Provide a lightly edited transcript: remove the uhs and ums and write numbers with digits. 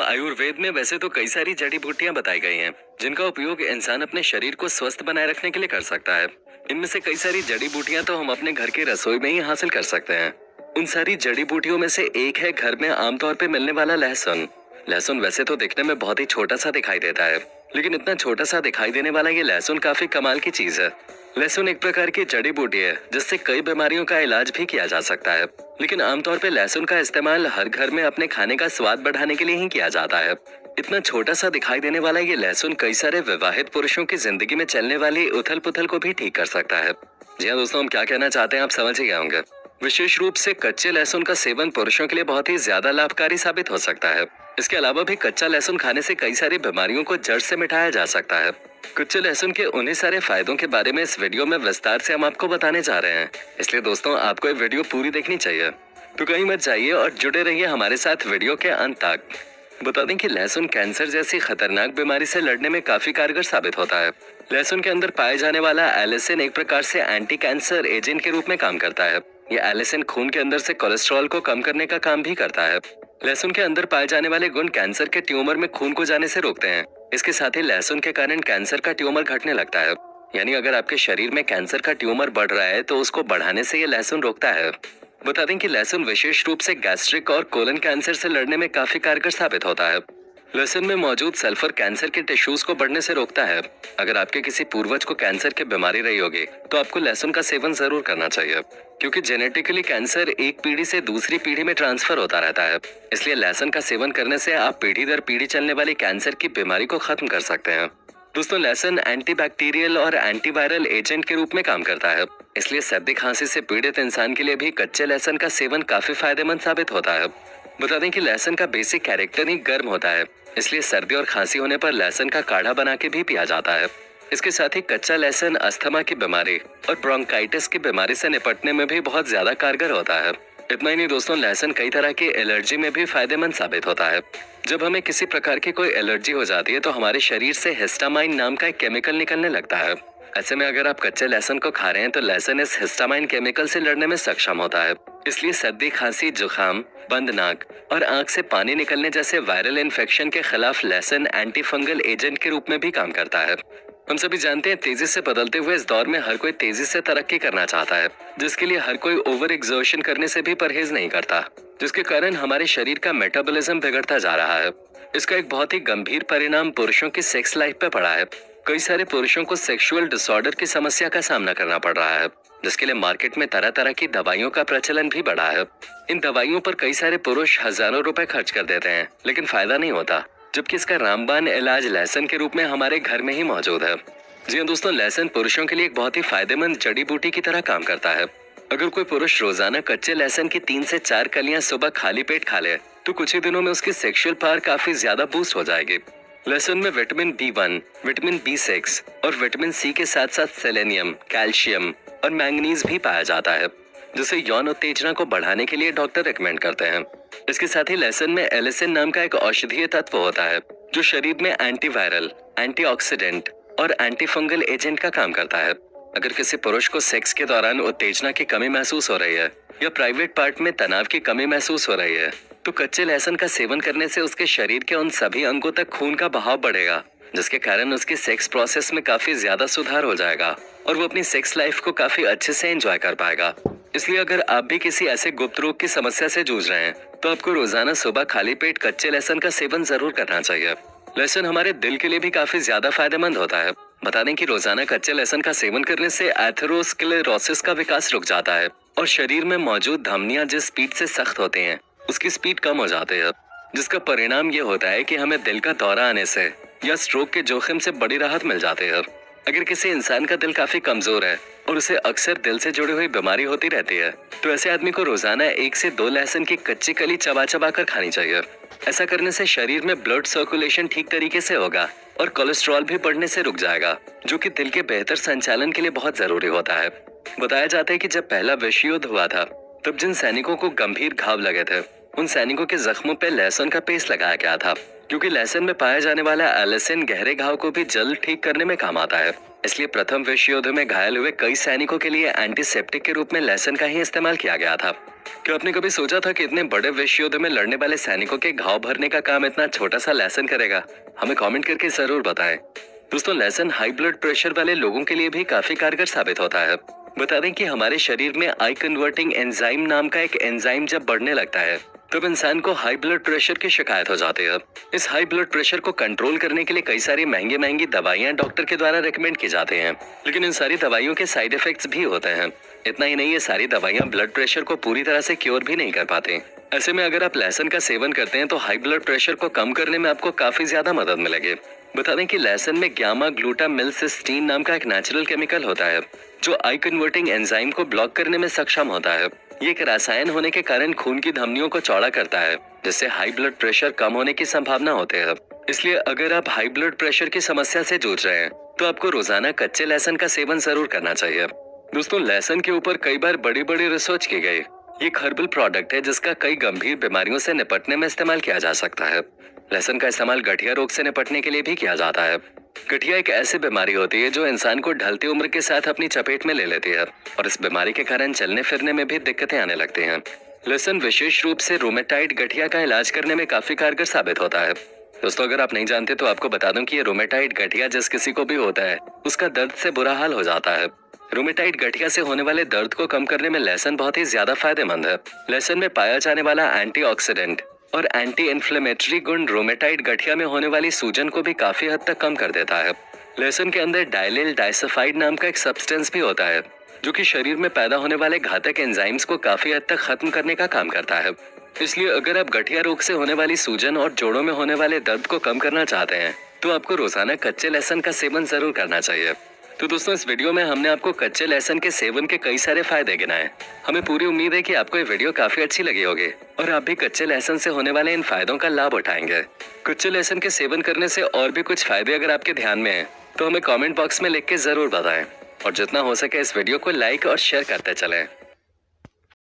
आयुर्वेद में वैसे तो कई सारी जड़ी बूटियां बताई गई हैं, जिनका उपयोग इंसान अपने शरीर को स्वस्थ बनाए रखने के लिए कर सकता है। इनमें से कई सारी जड़ी बूटियां तो हम अपने घर की रसोई में ही हासिल कर सकते हैं। उन सारी जड़ी बूटियों में से एक है घर में आमतौर पे मिलने वाला लहसुन। लहसुन वैसे तो दिखने में बहुत ही छोटा सा दिखाई देता है, लेकिन इतना छोटा सा दिखाई देने वाला ये लहसुन काफी कमाल की चीज है। लहसुन एक प्रकार की जड़ी बूटी है जिससे कई बीमारियों का इलाज भी किया जा सकता है, लेकिन आमतौर पे लहसुन का इस्तेमाल हर घर में अपने खाने का स्वाद बढ़ाने के लिए ही किया जाता है। इतना छोटा सा दिखाई देने वाला ये लहसुन कई सारे विवाहित पुरुषों की जिंदगी में चलने वाली उथल पुथल को भी ठीक कर सकता है। जी हाँ दोस्तों, हम क्या कहना चाहते हैं आप समझ ही गए होंगे। विशेष रूप से कच्चे लहसुन का सेवन पुरुषों के लिए बहुत ही ज्यादा लाभकारी साबित हो सकता है। इसके अलावा भी कच्चा लहसुन खाने से कई सारी बीमारियों को जड़ से मिटाया जा सकता है। कच्चे लहसुन के उन्हीं सारे फायदों के बारे में इस वीडियो में विस्तार से हम आपको बताने जा रहे हैं, इसलिए दोस्तों आपको ये वीडियो पूरी देखनी चाहिए। तो कहीं मत जाइए और जुड़े रहिए हमारे साथ वीडियो के अंत तक। बता दें कि लहसुन कैंसर जैसी खतरनाक बीमारी से लड़ने में काफी कारगर साबित होता है। लहसुन के अंदर पाए जाने वाला एलिसिन एक प्रकार से एंटी कैंसर एजेंट के रूप में काम करता है। ये एलिसिन खून के अंदर से कोलेस्ट्रॉल को कम करने का काम भी करता है। लहसुन के अंदर पाए जाने वाले गुण कैंसर के ट्यूमर में खून को जाने से रोकते हैं। इसके साथ ही लहसुन के कारण कैंसर का ट्यूमर घटने लगता है। यानी अगर आपके शरीर में कैंसर का ट्यूमर बढ़ रहा है तो उसको बढ़ाने से ये लहसुन रोकता है। बता दें कि लहसुन विशेष रूप से गैस्ट्रिक और कोलन कैंसर से लड़ने में काफी कारगर साबित होता है। लहसुन में मौजूद सल्फर कैंसर के टिश्यूज को बढ़ने से रोकता है। अगर आपके किसी पूर्वज को कैंसर की बीमारी रही होगी तो आपको लहसुन का सेवन जरूर करना चाहिए, क्योंकि जेनेटिकली कैंसर एक पीढ़ी से दूसरी पीढ़ी में ट्रांसफर होता रहता है। इसलिए लहसुन का सेवन करने से आप पीढ़ी दर पीढ़ी चलने वाली कैंसर की बीमारी को खत्म कर सकते हैं। दोस्तों, लहसुन एंटीबैक्टीरियल और एंटीवायरल एजेंट के रूप में काम करता है। इसलिए सर्दी खांसी से पीड़ित इंसान के लिए भी कच्चे लहसुन का सेवन काफी फायदेमंद साबित होता है। बता दें कि लहसुन का बेसिक कैरेक्टर ही गर्म होता है, इसलिए सर्दी और खांसी होने पर लहसुन का काढ़ा बना के भी पिया जाता है। इसके साथ ही कच्चा लहसुन अस्थमा की बीमारी और ब्रोंकाइटिस की बीमारी से निपटने में भी बहुत ज्यादा कारगर होता है। इतना ही नहीं दोस्तों, लहसुन कई तरह की एलर्जी में भी फायदेमंद साबित होता है। जब हमें किसी प्रकार की कोई एलर्जी हो जाती है तो हमारे शरीर से हिस्टामाइन नाम का एक केमिकल निकलने लगता है। ऐसे में अगर आप कच्चे लहसुन को खा रहे हैं तो लहसुन इस हिस्टामाइन केमिकल से लड़ने में सक्षम होता है। इसलिए सर्दी खांसी जुकाम बंद नाक और आंख से पानी निकलने जैसे वायरल इन्फेक्शन के खिलाफ लहसुन एंटी फंगल एजेंट के रूप में भी काम करता है। हम सभी जानते हैं तेजी से बदलते हुए इस दौर में हर कोई तेजी से तरक्की करना चाहता है, जिसके लिए हर कोई ओवर एक्सर्शन करने से भी परहेज नहीं करता, जिसके कारण हमारे शरीर का मेटाबॉलिज्म बिगड़ता जा रहा है। इसका एक बहुत ही गंभीर परिणाम पुरुषों की सेक्स लाइफ पे पड़ा है। कई सारे पुरुषों को सेक्सुअल डिसऑर्डर की समस्या का सामना करना पड़ रहा है, जिसके लिए मार्केट में तरह तरह की दवाइयों का प्रचलन भी बढ़ा है। इन दवाइयों पर कई सारे पुरुष हजारों रुपए खर्च कर देते हैं, लेकिन फायदा नहीं होता, जबकि इसका रामबाण इलाज लहसुन के रूप में हमारे घर में ही मौजूद है। जी हाँ दोस्तों, लहसुन पुरुषों के लिए एक बहुत ही फायदेमंद जड़ी बूटी की तरह काम करता है। अगर कोई पुरुष रोजाना कच्चे लहसुन की 3 से 4 कलियां सुबह खाली पेट खा ले तो कुछ ही दिनों में उसकी सेक्सुअल पावर काफी ज्यादा बूस्ट हो जाएगी। लहसुन में विटामिन B1, विटामिन B6 और विटामिन C के साथ साथ सेलेनियम, कैल्शियम और मैंगनीज भी पाया जाता है, जिसे यौन उत्तेजना को बढ़ाने के लिए डॉक्टर रेकमेंड करते हैं। इसके साथ ही लहसुन में एलिसिन नाम का एक औषधीय तत्व होता है, जो शरीर में एंटीवायरल, एंटीऑक्सीडेंट और एंटीफंगल एजेंट का काम करता है। अगर किसी पुरुष को सेक्स के दौरान उत्तेजना की कमी महसूस हो रही है या प्राइवेट पार्ट में तनाव की कमी महसूस हो रही है तो कच्चे लहसुन का सेवन करने से उसके शरीर के उन सभी अंगों तक खून का बहाव बढ़ेगा, जिसके कारण उसकी सेक्स प्रोसेस में काफी ज्यादा सुधार हो जाएगा और वो अपनी सेक्स लाइफ को काफी अच्छे से एंजॉय कर पाएगा। इसलिए अगर आप भी किसी ऐसे गुप्त रोग की समस्या से जूझ रहे हैं तो आपको रोजाना सुबह खाली पेट कच्चे लहसुन का सेवन जरूर करना चाहिए। लहसुन हमारे दिल के लिए भी काफी ज्यादा फायदेमंद होता है। बता दें कि रोजाना कच्चे लहसुन का सेवन करने से एथेरोस्क्लेरोसिस का विकास रुक जाता है और शरीर में मौजूद धमनियां जिस स्पीड से सख्त होती हैं उसकी स्पीड कम हो जाती है, जिसका परिणाम ये होता है कि हमें दिल का दौरा आने से या स्ट्रोक के जोखिम से बड़ी राहत मिल जाती है। अगर किसी इंसान का दिल काफी कमजोर है और उसे अक्सर दिल से जुड़ी हुई बीमारी होती रहती है तो ऐसे आदमी को रोजाना 1 से 2 लहसुन की कच्ची कली चबा चबा कर खानी चाहिए। ऐसा करने से शरीर में ब्लड सर्कुलेशन ठीक तरीके से होगा और कोलेस्ट्रॉल भी बढ़ने से रुक जाएगा, जो कि दिल के बेहतर संचालन के लिए बहुत जरूरी होता है। बताया जाता है कि जब पहला विश्व युद्ध हुआ था तब जिन सैनिकों को गंभीर घाव लगे थे उन सैनिकों के जख्मों पर लहसुन का पेस्ट लगाया गया था, क्योंकि लहसुन में पाया जाने वाला एलिसिन गहरे घाव को भी जल्द ठीक करने में काम आता है। इसलिए प्रथम विश्व युद्ध में घायल हुए कई सैनिकों के लिए एंटीसेप्टिक के रूप में लहसुन का ही इस्तेमाल किया गया था। क्या आपने कभी सोचा था कि इतने बड़े विश्व युद्ध में लड़ने वाले सैनिकों के घाव भरने का काम इतना छोटा सा लहसुन करेगा? हमें कमेंट करके जरूर बताएं। दोस्तों, लहसुन हाई ब्लड प्रेशर वाले लोगों के लिए भी काफी कारगर साबित होता है। बता दें कि हमारे शरीर में आई कन्वर्टिंग एंजाइम नाम का एक एंजाइम जब बढ़ने लगता है तब इंसान को हाई ब्लड प्रेशर की शिकायत हो जाती है। इस हाई ब्लड प्रेशर को कंट्रोल करने के लिए कई सारी महंगी दवाइयां डॉक्टर के द्वारा रेकमेंड की जाती हैं, लेकिन इन सारी दवाइयों के साइड इफेक्ट्स भी होते हैं। इतना ही नहीं, ये सारी दवाइयां ब्लड प्रेशर को पूरी तरह से क्योर भी नहीं कर पाती। ऐसे में अगर आप लहसुन का सेवन करते हैं तो हाई ब्लड प्रेशर को कम करने में आपको काफी ज्यादा मदद मिलेगी। बता दें कि लहसुन में गामा ग्लूटामिलसिस्टीन नाम का एक नेचुरल केमिकल होता है जो आई कन्वर्टिंग एंजाइम को ब्लॉक करने में सक्षम होता है। ये एक रसायन होने के कारण खून की धमनियों को चौड़ा करता है, जिससे हाई ब्लड प्रेशर कम होने की संभावना होती है। इसलिए अगर आप हाई ब्लड प्रेशर की समस्या से जूझ रहे हैं तो आपको रोजाना कच्चे लहसुन का सेवन जरूर करना चाहिए। दोस्तों, लहसुन के ऊपर कई बार बड़ी रिसर्च की गई। ये एक हर्बल प्रोडक्ट है जिसका कई गंभीर बीमारियों से निपटने में इस्तेमाल किया जा सकता है। लहसुन का इस्तेमाल गठिया रोग से निपटने के लिए भी किया जाता है। गठिया एक ऐसी बीमारी होती है जो इंसान को ढलती उम्र के साथ अपनी चपेट में ले लेती है और इस बीमारी के कारण चलने फिरने में भी दिक्कतें आने लगती हैं। लहसुन विशेष रूप से रोमेटाइड गठिया का इलाज करने में काफी कारगर साबित होता है। दोस्तों, अगर आप नहीं जानते तो आपको बता दूं कि ये रोमेटाइड गठिया जिस किसी को भी होता है उसका दर्द से बुरा हाल हो जाता है। रोमेटाइड गठिया से होने वाले दर्द को कम करने में लहसुन बहुत ही ज्यादा फायदेमंद है। लहसुन में पाया जाने वाला एंटीऑक्सीडेंट और एंटी इन्फ्लेमेटरी गुण रोमेटाइड गठिया में होने वाली सूजन को भी काफी हद तक कम कर देता है। लहसुन के अंदर डायलिल डाइसल्फाइड नाम का एक सब्सटेंस भी होता है जो कि शरीर में पैदा होने वाले घातक एंजाइम्स को काफी हद तक खत्म करने का काम करता है। इसलिए अगर आप गठिया रोग से होने वाली सूजन और जोड़ों में होने वाले दर्द को कम करना चाहते हैं तो आपको रोजाना कच्चे लहसुन का सेवन जरूर करना चाहिए। तो दोस्तों, इस वीडियो में हमने आपको कच्चे लहसुन के सेवन के कई सारे फायदे गिनाए। हमें पूरी उम्मीद है कि आपको ये वीडियो काफी अच्छी लगी होगी और आप भी कच्चे लहसुन से होने वाले इन फायदों का लाभ उठाएंगे। कच्चे लहसुन के सेवन करने से और भी कुछ फायदे अगर आपके ध्यान में है तो हमें कमेंट बॉक्स में लिख के जरूर बताएं और जितना हो सके इस वीडियो को लाइक और शेयर करते चलें।